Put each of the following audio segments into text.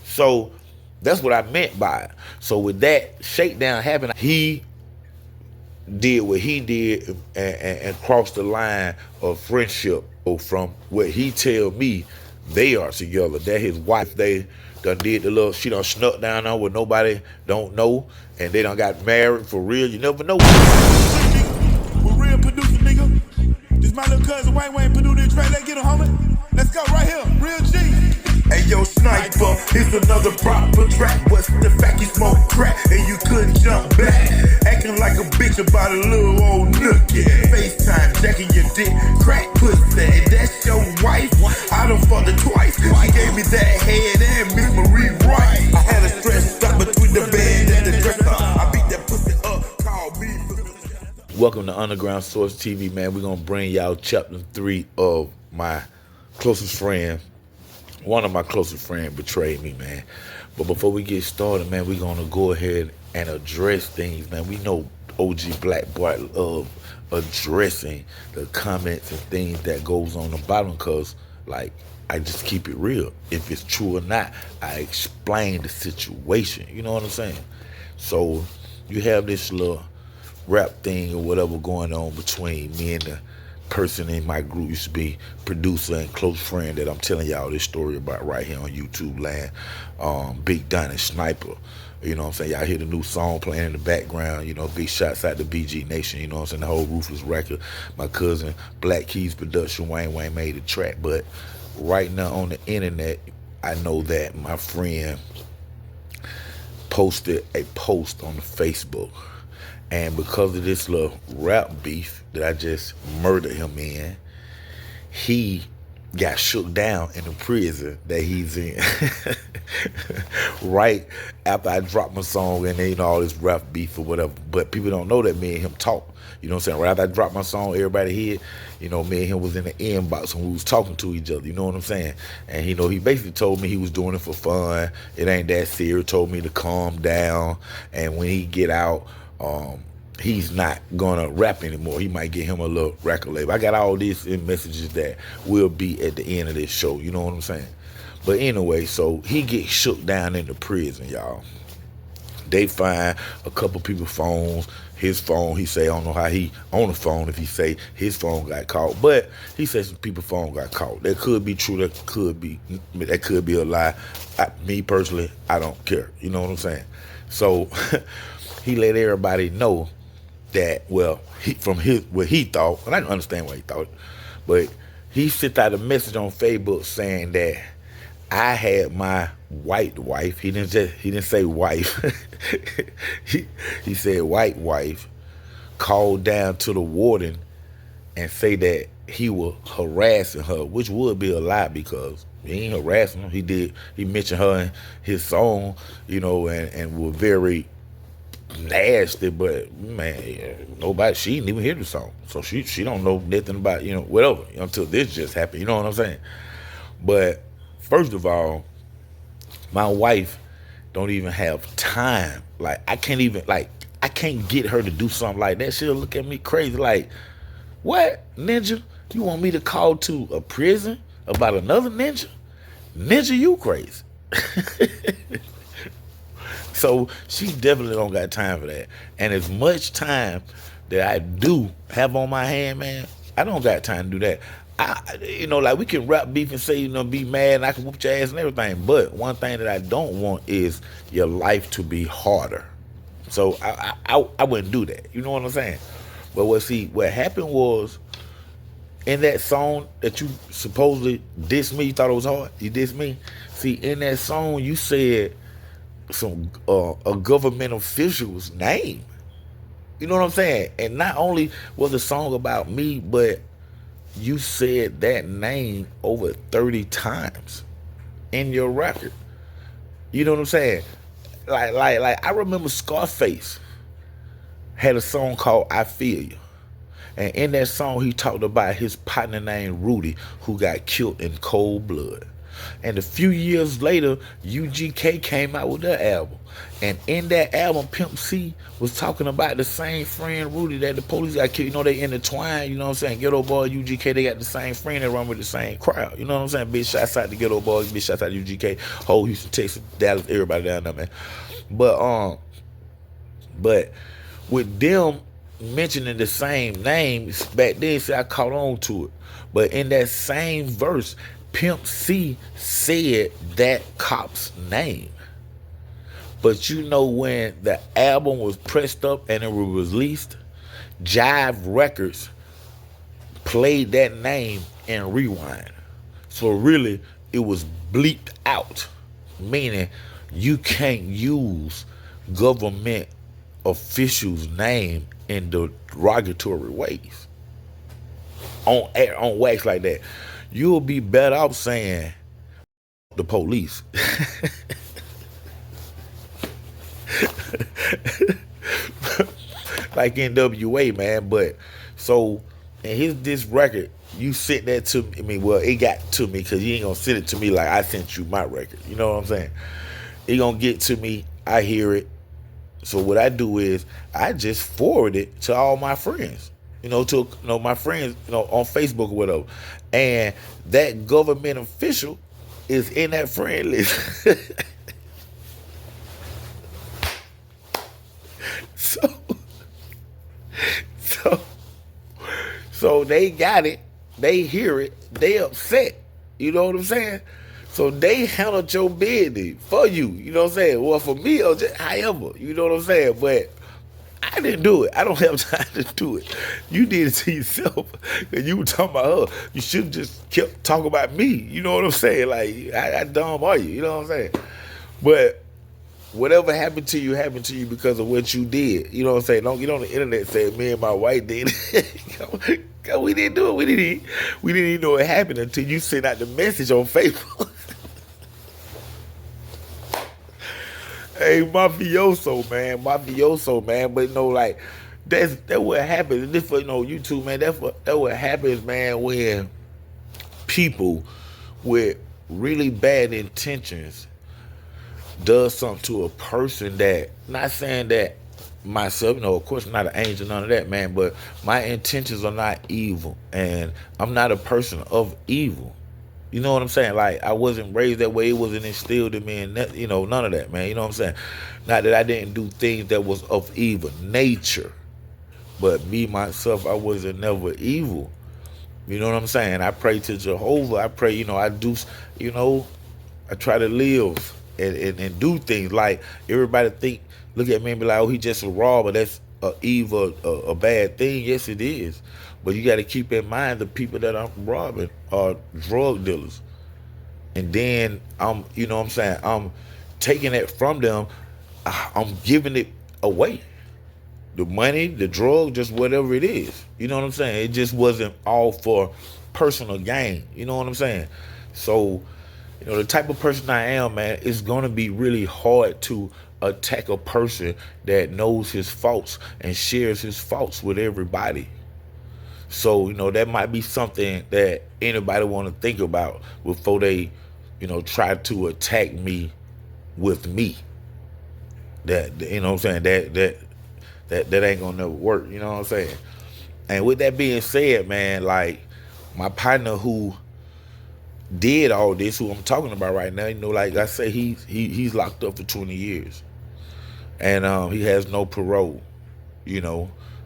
So that's what I meant by it. So with that shakedown happening, he did what he did and crossed the line of friendship. From what he tell me, they are together. That his wife, they done did the little, she done snuck down on where nobody don't know, and they done got married for real. You never know. We're real producer, nigga. This my little cousin Wayne produced this track. Let's get him, homie. Let's go right here, real G. Hey yo, sniper, here's another proper track. What's the fact? You smoke crack and you couldn't jump back. Acting like a bitch about a little old nookie. FaceTime, jacking your dick, crack pussy. And that's your wife? I done fucked her twice. She gave me that head and Miss Marie Rice. I had a stress stuck between the bed and the dresser. I beat that pussy up, call me. Welcome to Underground Source TV, man. We're gonna bring y'all chapter 3 of my closest friend. One of my closest friends betrayed me, man. But before we get started, man, we're gonna go ahead and address things, man. We know OG Black Boy love addressing the comments and things that goes on the bottom, cause like I just keep it real. If it's true or not, I explain the situation. You know what I'm saying? So you have this little rap thing or whatever going on between me and the person in my group, used to be producer and close friend that I'm telling y'all this story about right here on YouTube land. Big Donnie Sniper. You know what I'm saying? Y'all hear the new song playing in the background, you know, big shots out to BG Nation, you know what I'm saying? The whole Ruthless record. My cousin Black Keys production, Wayne made the track. But right now on the internet, I know that my friend posted a post on the Facebook. And because of this little rap beef that I just murdered him in, he got shook down in the prison that he's in. Right after I dropped my song and then, you know, all this rap beef or whatever. But people don't know that me and him talk. You know what I'm saying? Right after I dropped my song, everybody here, you know, me and him was in the inbox and we was talking to each other. You know what I'm saying? And, you know, he basically told me he was doing it for fun. It ain't that serious. Told me to calm down. And when he get out, he's not gonna rap anymore. He might get him a little record label. I got all these in messages that will be at the end of this show. You know what I'm saying? But anyway, so he gets shook down in the prison, y'all. They find a couple people's phones. His phone, he say, I don't know how he on the phone if he say his phone got caught. But he says some people's phone got caught. That could be true. That could be a lie. Me personally, I don't care. You know what I'm saying? So he let everybody know that, well, what he thought, and I can understand what he thought, but he sent out a message on Facebook saying that I had my white wife. He didn't say wife. he said white wife called down to the warden and say that he was harassing her, which would be a lie because he ain't harassing her. He mentioned her in his song, you know, and was very nasty, but man, she didn't even hear the song, so she don't know nothing about, you know, whatever, until this just happened. You know what I'm saying? But first of all, my wife don't even have time. Like I can't get her to do something like that. She'll look at me crazy like, what, ninja? You want me to call to a prison about another ninja? Ninja, you crazy. So she definitely don't got time for that. And as much time that I do have on my hand, man, I don't got time to do that. You know, like we can rap beef and say, you know, be mad and I can whoop your ass and everything. But one thing that I don't want is your life to be harder. So I wouldn't do that. You know what I'm saying? But what happened was, in that song that you supposedly dissed me, you thought it was hard, you dissed me. See, in that song you said a government official's name. You know what I'm saying? And not only was the song about me, but you said that name over 30 times in your record. You know what I'm saying? Like I remember Scarface had a song called I Feel You. And in that song he talked about his partner named Rudy who got killed in cold blood. And a few years later, UGK came out with their album. And in that album, Pimp C was talking about the same friend, Rudy, that the police got killed. You know, they intertwined, you know what I'm saying? Ghetto Boy, UGK, they got the same friend that run with the same crowd. You know what I'm saying? Big shots out to Ghetto Boys, big shots out to UGK, whole Houston, Texas, Dallas, everybody down there, man. But with them mentioning the same names back then, see, I caught on to it. But in that same verse, Pimp C said that cop's name. But you know, when the album was pressed up and it was released, Jive Records played that name in rewind. So really, it was bleeped out, meaning you can't use government officials' name in derogatory ways on wax like that. You'll be better off saying the police. Like NWA, man. But so in this record, you sent that to me. I mean, well, it got to me because you ain't gonna send it to me like I sent you my record. You know what I'm saying? It gonna get to me. I hear it. So what I do is I just forward it to all my friends. To my friends, on Facebook or whatever. And that government official is in that friend list. So they got it, they hear it, they upset. You know what I'm saying? So they handled your business for you. You know what I'm saying? Well, for me, or just however. You know what I'm saying? But I didn't do it. I don't have time to do it. You did it to yourself. And you were talking about her. You should have just kept talking about me. You know what I'm saying? Like, how dumb are you? You know what I'm saying? But whatever happened to you because of what you did. You know what I'm saying? Don't get on the internet saying me and my wife did it. We didn't do it. We didn't even know it happened until you sent out the message on Facebook. Hey, mafioso, man. But like that's what happens. And this for YouTube, man. That's what happens, man, when people with really bad intentions does something to a person that, not saying that myself, of course I'm not an angel, none of that, man, but my intentions are not evil, and I'm not a person of evil. You know what I'm saying? Like, I wasn't raised that way. It wasn't instilled in me, and that, none of that, man. You know what I'm saying? Not that I didn't do things that was of evil nature, but me, myself, I wasn't never evil. You know what I'm saying? I pray to Jehovah. I pray, I do, I try to live and do things. Like, everybody look at me and be like, oh, he just a robber. That's a evil, a bad thing. Yes, it is. But you got to keep in mind the people that I'm robbing are drug dealers. And then I'm taking it from them. I'm giving it away. The money, the drug, just whatever it is. You know what I'm saying? It just wasn't all for personal gain. You know what I'm saying? So, the type of person I am, man, it's going to be really hard to attack a person that knows his faults and shares his faults with everybody. So, that might be something that anybody want to think about before they, try to attack me with me. That, what I'm saying, that ain't gonna never work, you know what I'm saying? And with that being said, man, like, my partner who did all this, who I'm talking about right now, like I say, he's locked up for 20 years. And he has no parole,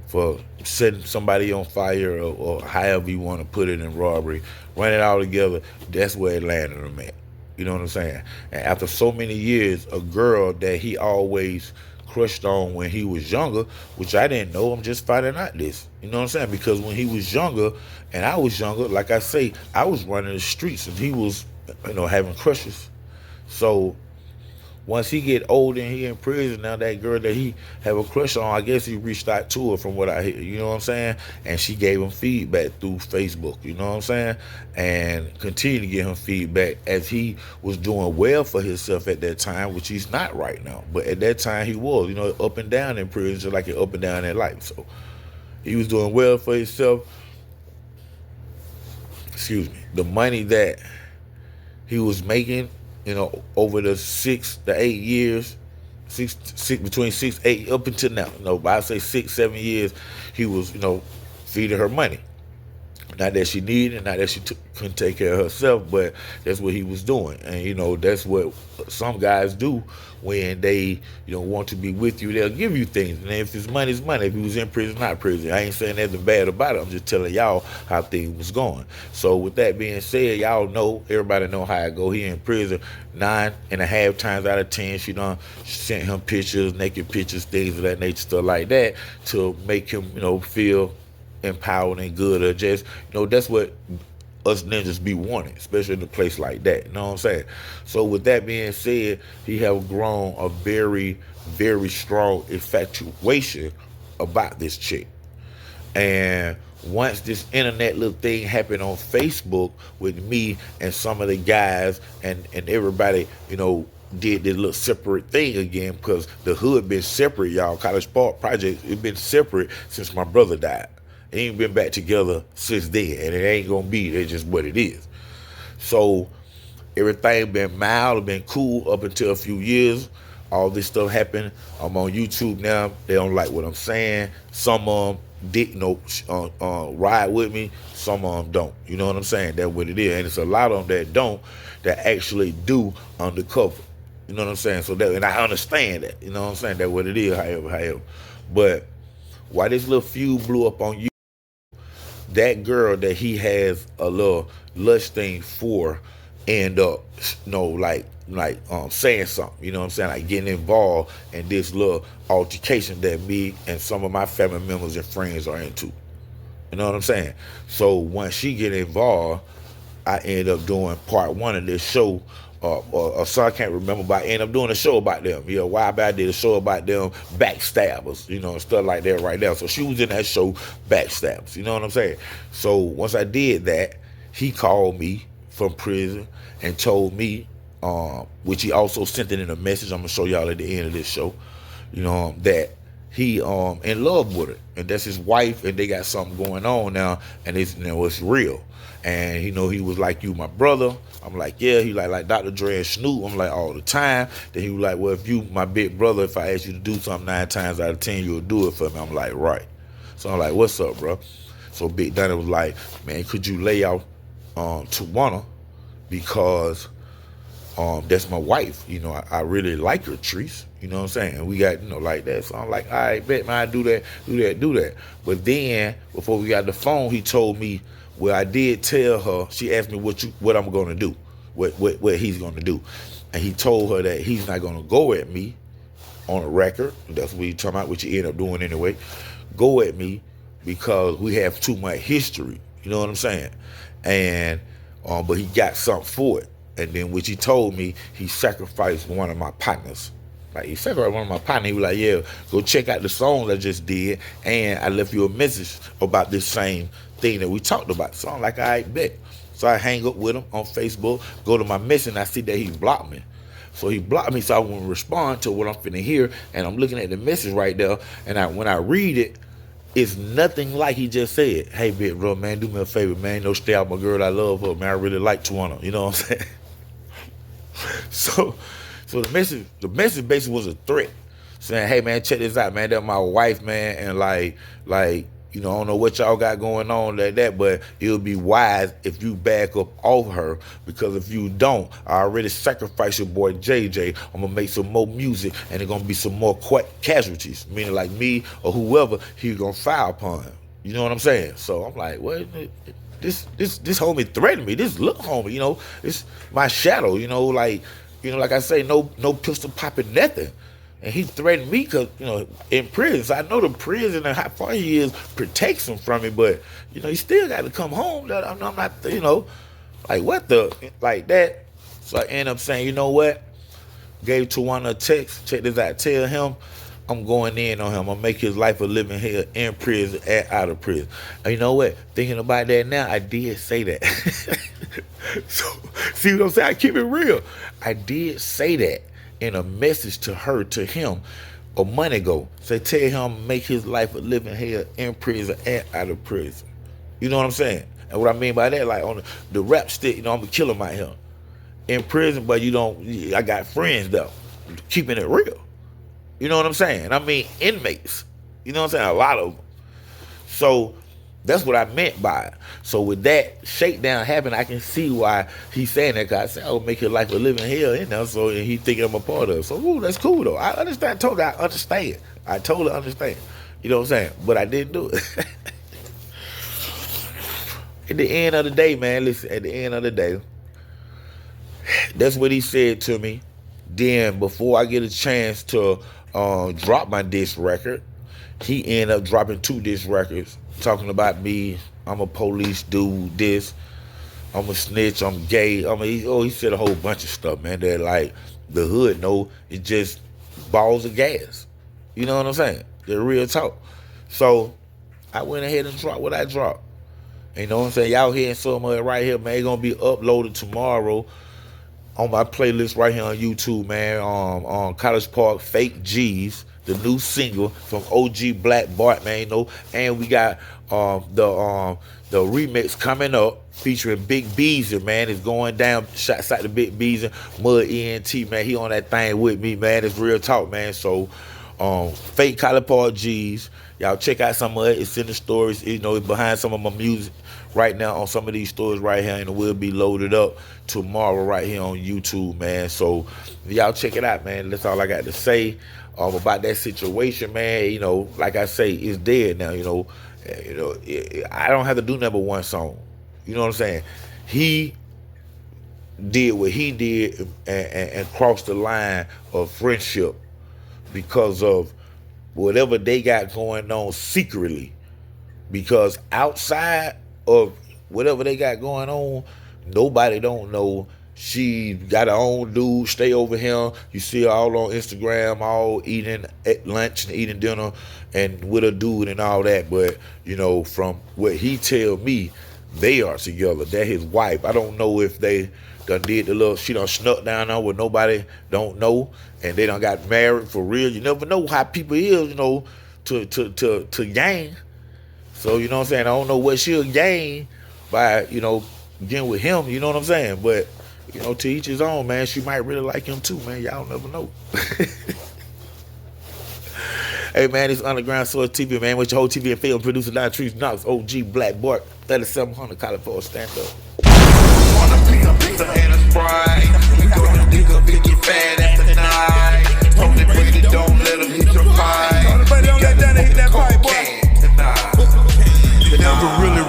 for setting somebody on fire or however you want to put it in robbery. Run it all together, that's where it landed him at. You know what I'm saying? And after so many years, a girl that he always crushed on when he was younger, which I didn't know, I'm just finding out this. You know what I'm saying? Because when he was younger and I was younger, like I say, I was running the streets and he was, having crushes. So once he get old and he in prison, now that girl that he have a crush on, I guess he reached out to her from what I hear, you know what I'm saying? And she gave him feedback through Facebook, you know what I'm saying? And continued to give him feedback as he was doing well for himself at that time, which he's not right now. But at that time he was, up and down in prison, just like it up and down in life. So he was doing well for himself. The money that he was making, over the 6 to 8 years, between 6, 8 up until now. I say 6, 7 years, he was, feeding her money. Not that she needed, not that she couldn't take care of herself, but that's what he was doing. And, that's what some guys do when they, want to be with you. They'll give you things. And if it's money, it's money. If he was in prison, not prison. I ain't saying nothing bad about it. I'm just telling y'all how things was going. So with that being said, y'all know, everybody know how it go. He in prison 9.5 times out of 10. She done sent him pictures, naked pictures, things of that nature, stuff like that, to make him, feel empowered and good, or just, that's what us ninjas be wanting, especially in a place like that. You know what I'm saying? So with that being said, he have grown a very, very strong infatuation about this chick. And once this internet little thing happened on Facebook with me and some of the guys and everybody, did this little separate thing again, because the hood been separate, y'all. College Park Project, it been separate since my brother died. Ain't been back together since then, and it ain't gonna be. It's just what it is. So everything been mild, been cool up until a few years. All this stuff happened. I'm on YouTube now. They don't like what I'm saying. Some of them didn't ride with me. Some of them don't. You know what I'm saying? That's what it is. And it's a lot of them that don't, that actually do undercover. You know what I'm saying? So that, and I understand that. You know what I'm saying? That's what it is. However. But why this little feud blew up on you? That girl that he has a little lust thing for end up, saying something, you know what I'm saying, like getting involved in this little altercation that me and some of my family members and friends are into. You know what I'm saying? So once she get involved, I end up doing part 1 of this show. So I can't remember, but I ended up doing a show about them. A while back I did a show about them backstabbers, and stuff like that right now. So she was in that show, Backstabbers, you know what I'm saying? So once I did that, he called me from prison and told me, which he also sent it in a message, I'm gonna show y'all at the end of this show, that he in love with her, and that's his wife, and they got something going on now, and it's real. And he was like, "You my brother." I'm like, "Yeah." He like Dr. Dre and Snoop. I'm like, "All the time." Then he was like, "Well, if you my big brother, if I ask you to do something 9 times out of 10, you'll do it for me." I'm like, "Right." So I'm like, "What's up, bro?" So Big Donnie was like, "Man, could you lay out Tawana, because that's my wife. I really like her, Treese. You know what I'm saying? And we got, like that." So I'm like, "All right, bet, man, I do that. But then, before we got the phone, he told me, well, I did tell her, she asked me what I'm going to do, what he's going to do. And he told her that he's not going to go at me on a record. That's what he's talking about, which he ended up doing anyway. Go at me because we have too much history. You know what I'm saying? And, but he got something for it. And then, which he told me, he sacrificed one of my partners. Like, he sacrificed one of my partners. He was like, "Yeah, go check out the songs I just did, and I left you a message about this same thing that we talked about." So I'm like, "All right, bet." So I hang up with him on Facebook, go to my message, and I see that he blocked me. So he blocked me, so I won't respond to what I'm finna hear, and I'm looking at the message right there, and when I read it, it's nothing like he just said. "Hey, big bro, man, do me a favor, man. No, stay out my girl. I love her, man. I really like Tawana." You know what I'm saying? So the message basically was a threat, saying, "Hey, man, check this out, man. That's my wife, man, and like, I don't know what y'all got going on like that, but it'll be wise if you back up off her, because if you don't, I already sacrificed your boy JJ. I'm gonna make some more music, and there's gonna be some more casualties, meaning like me or whoever he's gonna fire upon him." You know what I'm saying? So I'm like, "What? This homie threatened me. This little homie, it's my shadow, like I say, no pistol popping nothing." And he threatened me because, in prison. So I know the prison and how far he is protects him from it, but, he still got to come home. I'm not, like, what like that. So I end up saying, "You know what?" Gave Tawana a text. Check this out. Tell him I'm going in on him. I'm going to make his life a living hell in prison and out of prison. And you know what? Thinking about that now, I did say that. So, see what I'm saying? I keep it real. I did say that in a message to him, a month ago. Say, tell him make his life a living hell in prison and out of prison. You know what I'm saying? And what I mean by that, like on the rap stick, I'm going to kill him out here. in prison, but you don't. I got friends though, keeping it real. You know what I'm saying? I mean, inmates. You know what I'm saying? A lot of them. So that's what I meant by it. So with that shakedown happening, I can see why he's saying that. Cause I said, "Oh, make your life a living hell," you know. So and he thinking I'm a part of it. So ooh, that's cool though. I understand. Totally, I understand. I totally understand. You know what I'm saying? But I didn't do it. At the end of the day, man. Listen. At the end of the day, that's what he said to me. Then before I get a chance to drop my disc record, he ended up dropping 2 disc records talking about me. I'm a police dude. This. I'm a snitch. I'm gay. He said a whole bunch of stuff, man. That like the hood know it's just balls of gas. You know what I'm saying? The real talk. So I went ahead and dropped what I dropped. You know what I'm saying? Y'all hearing some of it right here, man. It's gonna be uploaded tomorrow on my playlist right here on YouTube, man. On College Park Fake G's, the new single from OG Black Bart, man. You know, and we got the remix coming up featuring Big Beezy, man. It's going down. Shots out to Big Beezy, Mud ENT, man. He on that thing with me, man. It's real talk, man. So Fake College Park G's. Y'all check out some of it. It's in the stories. You know, it's behind some of my music right now on some of these stories right here, and it will be loaded up tomorrow right here on YouTube, man. So y'all check it out, man. That's all I got to say about that situation, man. You know, like I say, it's dead now. You know, I don't have to do number one song. You know what I'm saying? He did what he did and crossed the line of friendship because of whatever they got going on secretly. Because outside of whatever they got going on, nobody don't know. She got her own dude, stay over here. You see her all on Instagram, all eating at lunch and eating dinner and with a dude and all that. But, you know, from what he tell me, they are together. That his wife. I don't know if they done did the little, she done snuck down there where nobody don't know, and they done got married for real. You never know how people is, you know, to gang. So, you know what I'm saying? I don't know what she'll gain by, you know, getting with him, you know what I'm saying? But, you know, to each his own, man. She might really like him too, man. Y'all never know. Hey, man, it's Underground Source TV, man, with your whole TV and film producer, Trees Knox, OG Black Bart, 3700 California stand up. Wanna pick a pizza and a Sprite. We gonna dig a biggie fat after night. Tony Brady, don't let him hit your pipe. Tony Brady, don't let that hit that pipe, boy. You never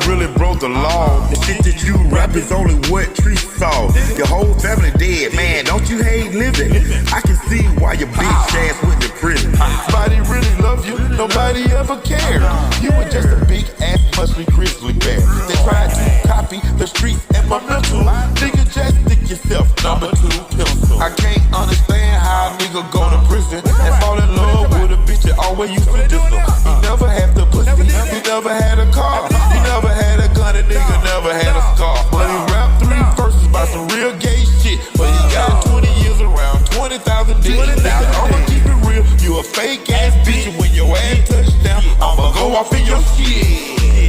really broke the law. The shit that you rap is only what Tree saw. Your whole family dead, man. Don't you hate living? I can see why your bitch ass went to prison. Nobody really love you. Nobody ever cared. You were just a big ass muscly grizzly bear. They tried to copy the streets and my mental. Nigga, just stick yourself number 2 pencil. I can't understand how a nigga go to prison and fall in love with a bitch that always used to diss him. He never had the pussy. He never had a car. He never had a gun, a nigga never had a scar. But he rapped 3 verses about some real gay shit. But he got 20 years around 20,000 niggas. I'ma keep it real. You a fake ass bitch, and when your ass touch down, I'ma go off in your shit.